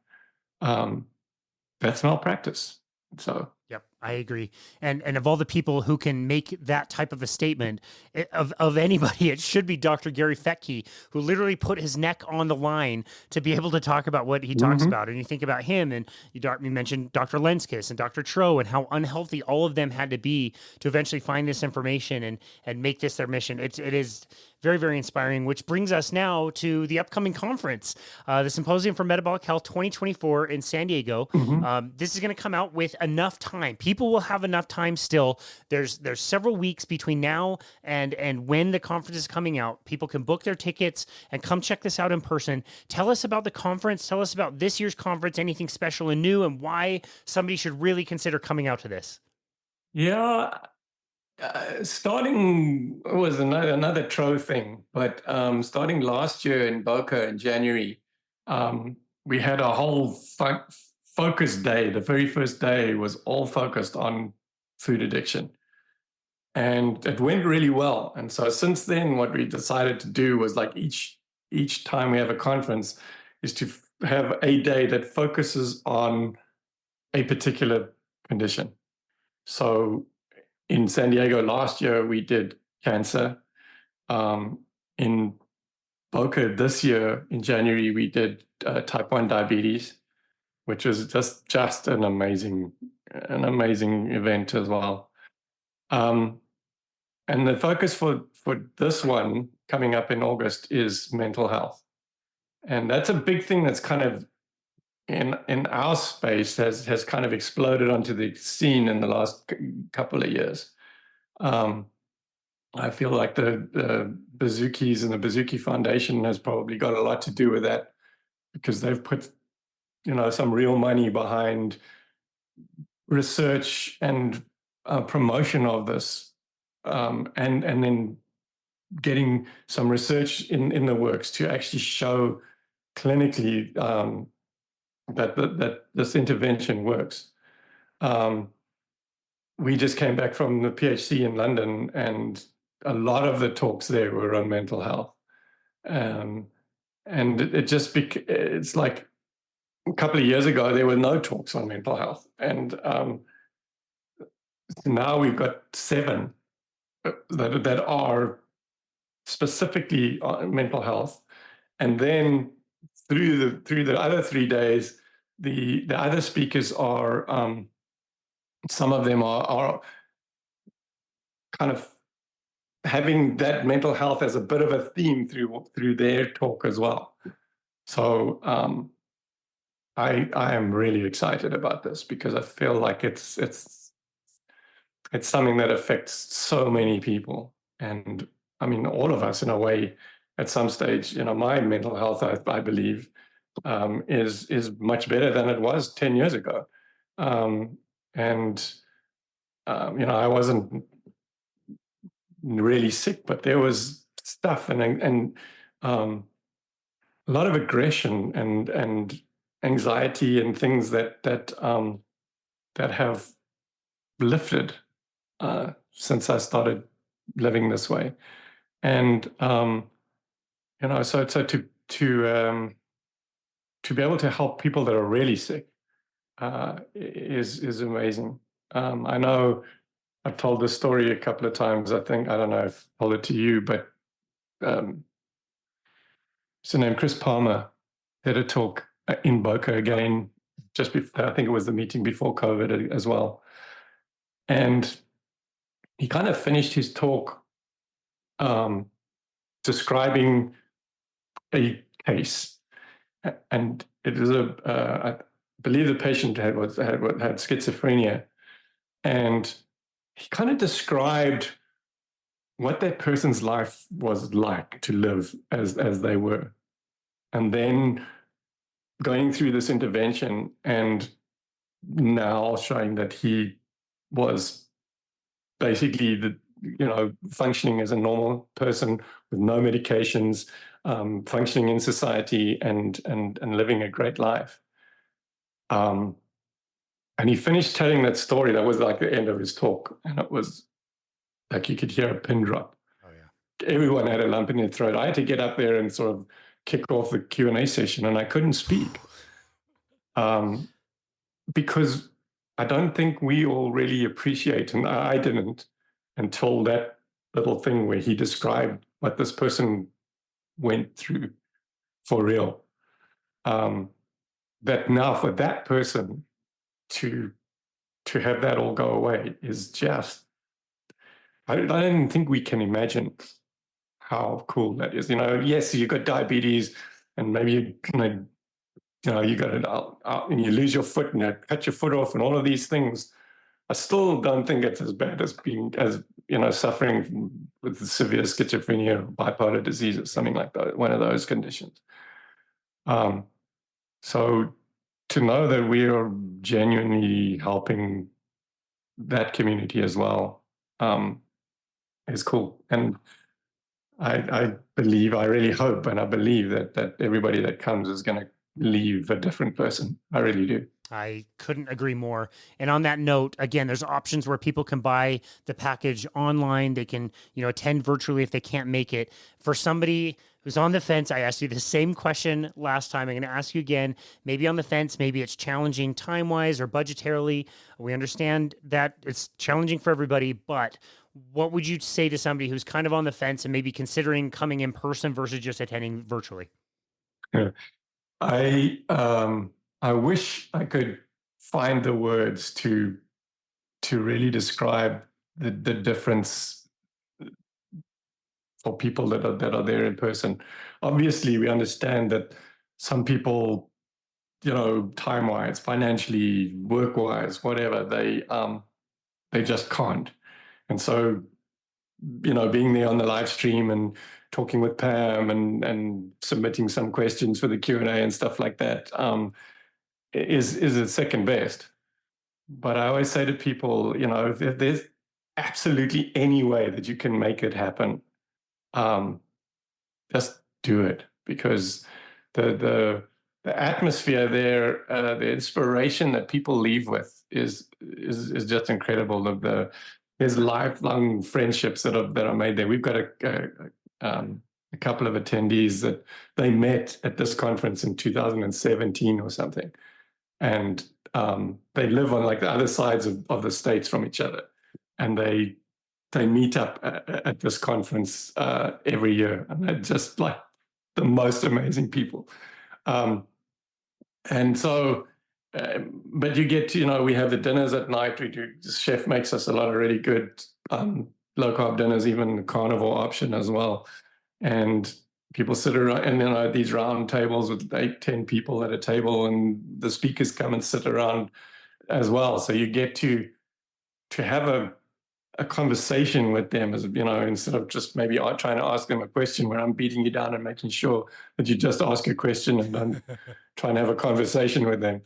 that's malpractice. So Yep, I agree. And of all the people who can make that type of a statement, of anybody, it should be Dr. Gary Fettke, who literally put his neck on the line to be able to talk about what he talks about. And you think about him, and you mentioned Dr. Lenskis and Dr. Tro, and how unhealthy all of them had to be to eventually find this information and make this their mission. It is very, very inspiring, which brings us now to the upcoming conference, the Symposium for Metabolic Health 2024 in San Diego. This is going to come out with enough time. People will have enough time still. There's several weeks between now and when the conference is coming out. People can book their tickets and come check this out in person. Tell us about the conference. Tell us about this year's conference, anything special and new, and why somebody should really consider coming out to this. Yeah, starting was another Tro thing, but starting last year in Boca in January, we had a whole focus day. The very first day was all focused on food addiction, and it went really well. And so since then, what we decided to do was, like, each time we have a conference is to have a day that focuses on a particular condition. So in San Diego last year, we did cancer. In Boca this year, in January, we did type 1 diabetes, which was just an amazing event as well. And the focus for this one coming up in August is mental health. And that's a big thing that's kind of in our space has kind of exploded onto the scene in the last couple of years. I feel like the Bazookies and the Bazooki Foundation has probably got a lot to do with that, because they've put some real money behind research and promotion of this, and then getting some research in the works to actually show clinically that this intervention works. We just came back from the PHC in London, and a lot of the talks there were on mental health. And it's like a couple of years ago, there were no talks on mental health. And now we've got 7 that are specifically on mental health. And then through the other 3 days, the other speakers are, some of them are kind of having that mental health as a bit of a theme through their talk as well. So I am really excited about this, because I feel like it's something that affects so many people. And I mean, all of us in a way at some stage. My mental health, I believe, is much better than it was 10 years ago. And I wasn't really sick, but there was stuff and a lot of aggression and anxiety and things that have lifted since I started living this way. And so to be able to help people that are really sick is amazing. I know I've told this story a couple of times. I don't know if I told it to you, but so named Chris Palmer had a talk in Boca again, just before, I think it was the meeting before COVID as well. And he kind of finished his talk describing a case. And it was I believe the patient had schizophrenia. And he kind of described what that person's life was like to live as they were. And then going through this intervention and now showing that he was basically functioning as a normal person with no medications, functioning in society and living a great life. And he finished telling that story. That was like the end of his talk, and it was like you could hear a pin drop. Oh yeah. Everyone had a lump in their throat. I had to get up there and sort of kick off the Q&A session, and I couldn't speak because I don't think we all really appreciate, and I didn't until that little thing where he described what this person went through for real. That now for that person to have that all go away is just, I don't think we can imagine how cool that is. Yes, you got diabetes and maybe you got it out and you lose your foot and you cut your foot off and all of these things. I still don't think it's as bad as suffering with severe schizophrenia or bipolar disease or something like that, one of those conditions. So to know that we are genuinely helping that community as well is cool. And I believe, I really hope, and I believe that everybody that comes is going to leave a different person. I really do. I couldn't agree more. And on that note, again, there's options where people can buy the package online. They can, attend virtually if they can't make it. For somebody who's on the fence, I asked you the same question last time. I'm going to ask you again, maybe on the fence, maybe it's challenging time-wise or budgetarily. We understand that it's challenging for everybody, but what would you say to somebody who's kind of on the fence and maybe considering coming in person versus just attending virtually? Yeah. I wish I could find the words to really describe the difference for people that are there in person. Obviously, we understand that some people, time-wise, financially, work-wise, whatever, they just can't. And so, being there on the live stream and talking with Pam and submitting some questions for the Q&A and stuff like that is a second best. But I always say to people, if there's absolutely any way that you can make it happen, just do it, because the atmosphere there, the inspiration that people leave with is just incredible. There's lifelong friendships that are made there. We've got a couple of attendees that they met at this conference in 2017 or something, and they live on like the other sides of the states from each other, and they meet up at this conference every year, and they're just like the most amazing people. And so, but you get to, we have the dinners at night. The chef makes us a lot of really good low carb dinners, even the carnivore option as well. And people sit around, and these round tables with 8-10 people at a table, and the speakers come and sit around as well. So you get to have a conversation with them, as instead of just maybe trying to ask them a question where I'm beating you down and making sure that you just ask a question and then try and have a conversation with them.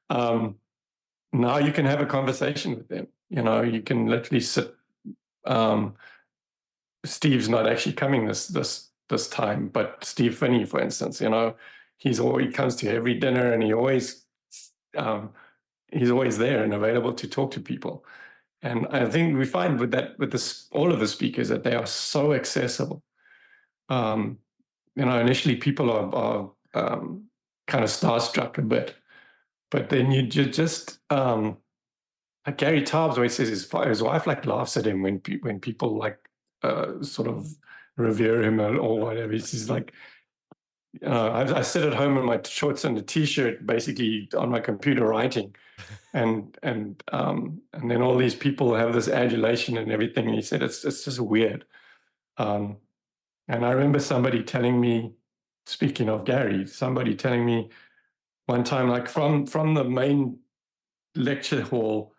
Now you can have a conversation with them. You can literally sit. Steve's not actually coming this time, but Steve Finney, for instance, he comes to every dinner, and he's always there and available to talk to people. And I think we find with all of the speakers that they are so accessible. Initially people are kind of starstruck a bit, but then you just like Gary Taubes always says his wife like laughs at him when people like sort of revere him or whatever. He's like, I sit at home in my shorts and a t-shirt, basically on my computer writing. And then all these people have this adulation and everything. And he said, it's just weird. And I remember somebody telling me, speaking of Gary, somebody telling me one time, like from the main lecture hall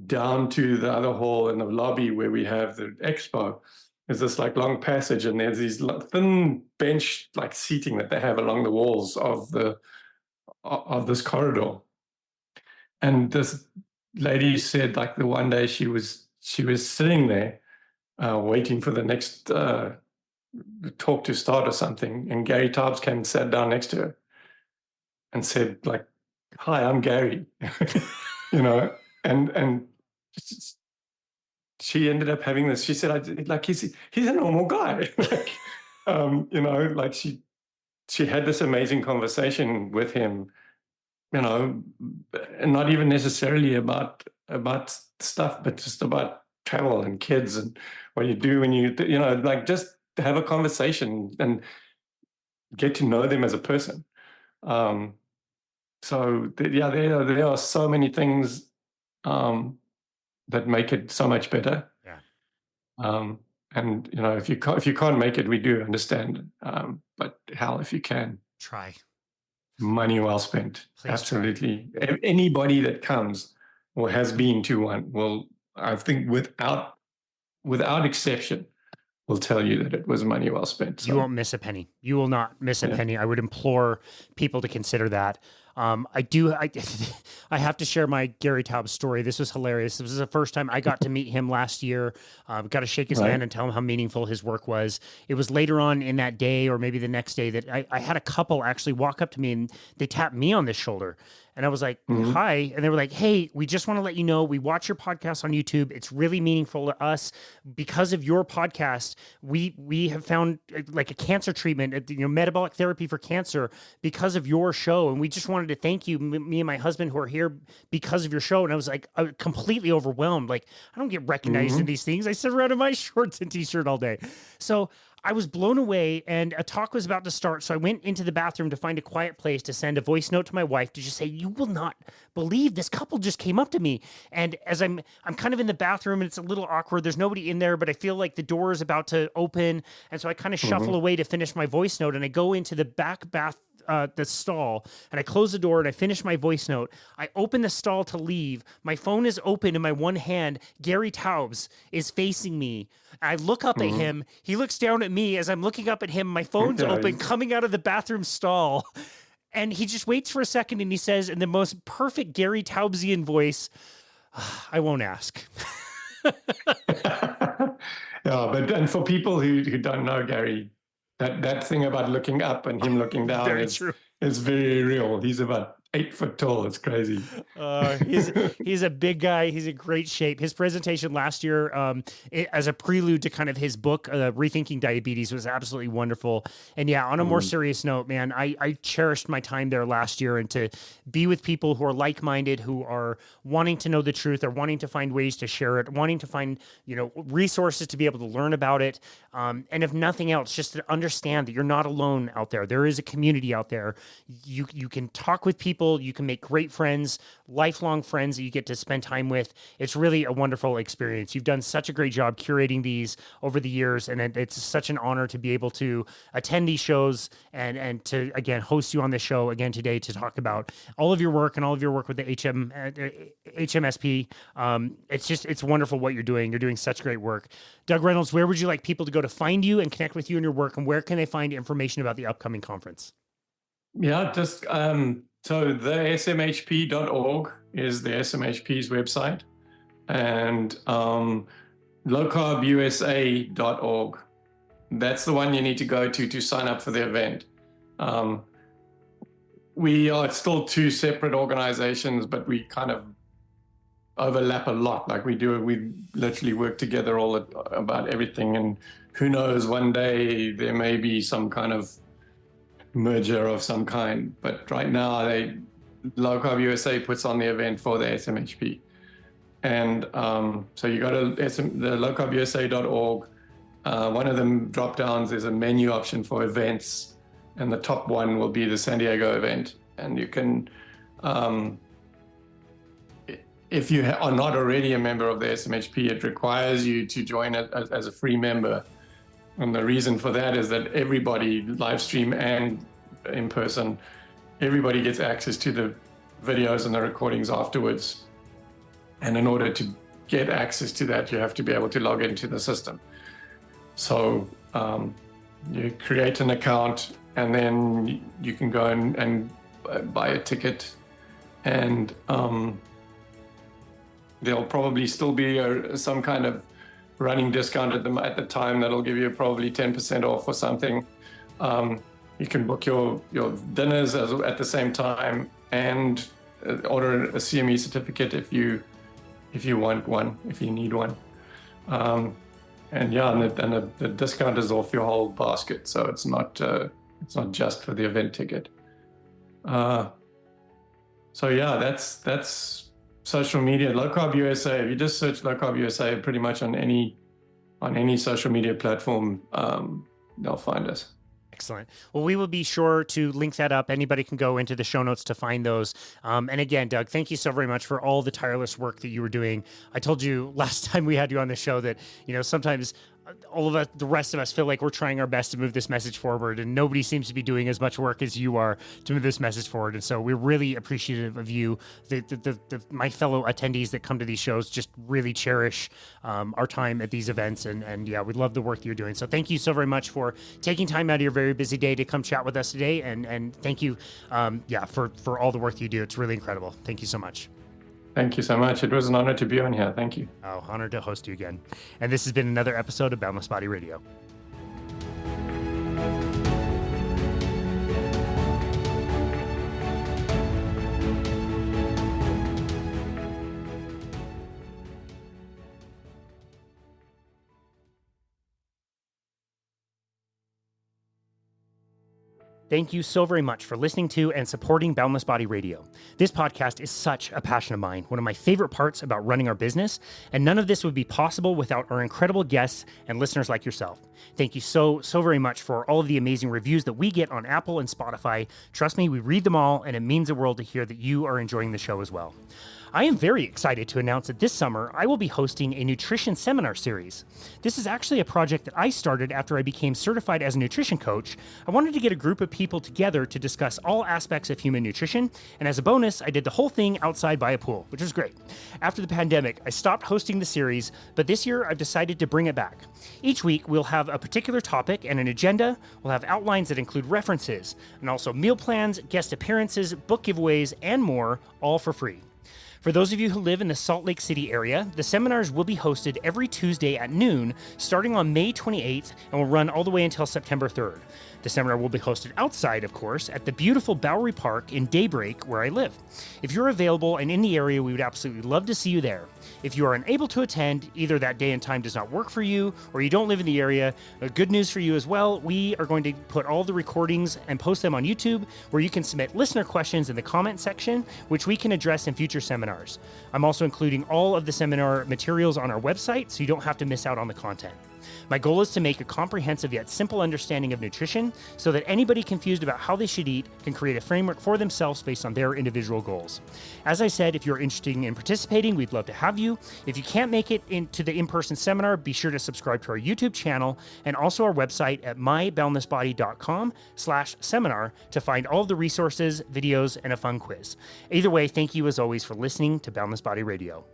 down to the other hall in the lobby where we have the expo, there's this like long passage, and there's these thin bench like seating that they have along the walls of the of this corridor. And this lady said, like, the one day she was sitting there waiting for the next talk to start or something, and Gary Taubes came and sat down next to her and said, like, "Hi, I'm Gary," you know, and she ended up having this. She said, like, he's a normal guy, like, you know, like she had this amazing conversation with him, you know, and not even necessarily about stuff, but just about travel and kids and what you do when you know, like, just have a conversation and get to know them as a person. So yeah, there are so many things that make it so much better. Yeah. And you know, if you can't make it, we do understand. But hell, if you can, Try. money well spent. Please Absolutely. Anybody that comes or has been to one will, I think, without exception, will tell you that it was money well spent. So. You won't miss a penny. You will not miss a penny. I would implore people to consider that. I have to share my Gary Taubes story. This was hilarious. This was the first time I got to meet him last year. Got to shake his hand and tell him how meaningful his work was. It was later on in that day, or maybe the next day, that I had a couple actually walk up to me and they tapped me on the shoulder. And I was like, hi. And they were like, hey, we just want to let you know, we watch your podcast on YouTube. It's really meaningful to us. Because of your podcast, we have found like a cancer treatment, you know, metabolic therapy for cancer because of your show. And we just wanted to thank you, me and my husband, who are here because of your show. And I was like, completely overwhelmed. Like, I don't get recognized in these things. I sit around in my shorts and t-shirt all day. So I was blown away, and a talk was about to start. So I went into the bathroom to find a quiet place to send a voice note to my wife to just say, you will not believe this couple just came up to me. And as I'm kind of in the bathroom and it's a little awkward, there's nobody in there, but I feel like the door is about to open. And so I kind of shuffle away to finish my voice note, and I go into the back the stall, and I close the door and I finish my voice note. I open the stall to leave. My phone is open in my one hand. Gary Taubes is facing me. I look up at him. He looks down at me as I'm looking up at him. My phone's open, coming out of the bathroom stall. And he just waits for a second and he says, in the most perfect Gary Taubesian voice, I won't ask. And for people who don't know Gary, that thing about looking up and him looking down is very real. He's about 8 foot tall. It's crazy. He's a big guy. He's in great shape. His presentation last year, as a prelude to kind of his book, Rethinking Diabetes, was absolutely wonderful. And yeah, on a more serious note, man, I cherished my time there last year, and to be with people who are like-minded, who are wanting to know the truth, or wanting to find ways to share it, wanting to find, you know, resources to be able to learn about it. And if nothing else, just to understand that you're not alone out there. There is a community out there. You can talk with people. You can make great friends, lifelong friends that you get to spend time with. It's really a wonderful experience. You've done such a great job curating these over the years, and it's such an honor to be able to attend these shows and to, again, host you on this show again today to talk about all of your work and all of your work with the HMSP. It's wonderful what you're doing. You're doing such great work. Doug Reynolds, where would you like people to go to find you and connect with you and your work, and where can they find information about the upcoming conference? Yeah, just so the smhp.org is the SMHP's website, and lowcarbusa.org. That's the one you need to go to sign up for the event. We are still two separate organizations, but we kind of overlap a lot. Like we literally work together about everything, and who knows, one day there may be some kind of merger of some kind, but right now Low Carb USA puts on the event for the SMHP, and so you go to the lowcarbusa.org. One of them drop downs is a menu option for events, and the top one will be the San Diego event. And you can, if you are not already a member of the SMHP, it requires you to join it as a free member. And the reason for that is that everybody, live stream and in person, everybody gets access to the videos and the recordings afterwards. And in order to get access to that, you have to be able to log into the system. So you create an account, and then you can go and buy a ticket, and there'll probably still be some kind of running discount at the time that'll give you probably 10% off or something. You can book your dinners at the same time and order a CME certificate if you want one, if you need one. And the discount is off your whole basket, so it's not just for the event ticket. So yeah, that's social media. Low Carb USA. If you just search Low Carb USA, pretty much on any social media platform, they'll find us. Excellent. Well, we will be sure to link that up. Anybody can go into the show notes to find those. And again, Doug, thank you so very much for all the tireless work that you were doing. I told you last time we had you on the show that, sometimes all of us, the rest of us, feel like we're trying our best to move this message forward, and nobody seems to be doing as much work as you are to move this message forward. And so we're really appreciative of you. My fellow attendees that come to these shows just really cherish our time at these events, and yeah, we love the work that you're doing. So thank you so very much for taking time out of your very busy day to come chat with us today, and thank you, for all the work that you do. It's really incredible. Thank you so much. Thank you so much. It was an honor to be on here. Thank you. Oh, honored to host you again. And this has been another episode of Boundless Body Radio. Thank you so very much for listening to and supporting Boundless Body Radio. This podcast is such a passion of mine, one of my favorite parts about running our business, and none of this would be possible without our incredible guests and listeners like yourself. Thank you so very much for all of the amazing reviews that we get on Apple and Spotify. Trust me, we read them all, and it means the world to hear that you are enjoying the show as well. I am very excited to announce that this summer I will be hosting a nutrition seminar series. This is actually a project that I started after I became certified as a nutrition coach. I wanted to get a group of people together to discuss all aspects of human nutrition, and as a bonus, I did the whole thing outside by a pool, which was great. After the pandemic, I stopped hosting the series, but this year I've decided to bring it back. Each week we'll have a particular topic and an agenda. We'll have outlines that include references, and also meal plans, guest appearances, book giveaways, and more, all for free. For those of you who live in the Salt Lake City area, the seminars will be hosted every Tuesday at noon, starting on May 28th, and will run all the way until September 3rd. The seminar will be hosted outside, of course, at the beautiful Bowery Park in Daybreak, where I live. If you're available and in the area, we would absolutely love to see you there. If you are unable to attend, either that day and time does not work for you, or you don't live in the area, good news for you as well, we are going to put all the recordings and post them on YouTube, where you can submit listener questions in the comment section, which we can address in future seminars. I'm also including all of the seminar materials on our website, so you don't have to miss out on the content. My goal is to make a comprehensive yet simple understanding of nutrition so that anybody confused about how they should eat can create a framework for themselves based on their individual goals. As I said, if you're interested in participating, we'd love to have you. If you can't make it into the in-person seminar, be sure to subscribe to our YouTube channel and also our website at myboundlessbody.com/seminar to find all of the resources, videos, and a fun quiz. Either way, thank you as always for listening to Boundless Body Radio.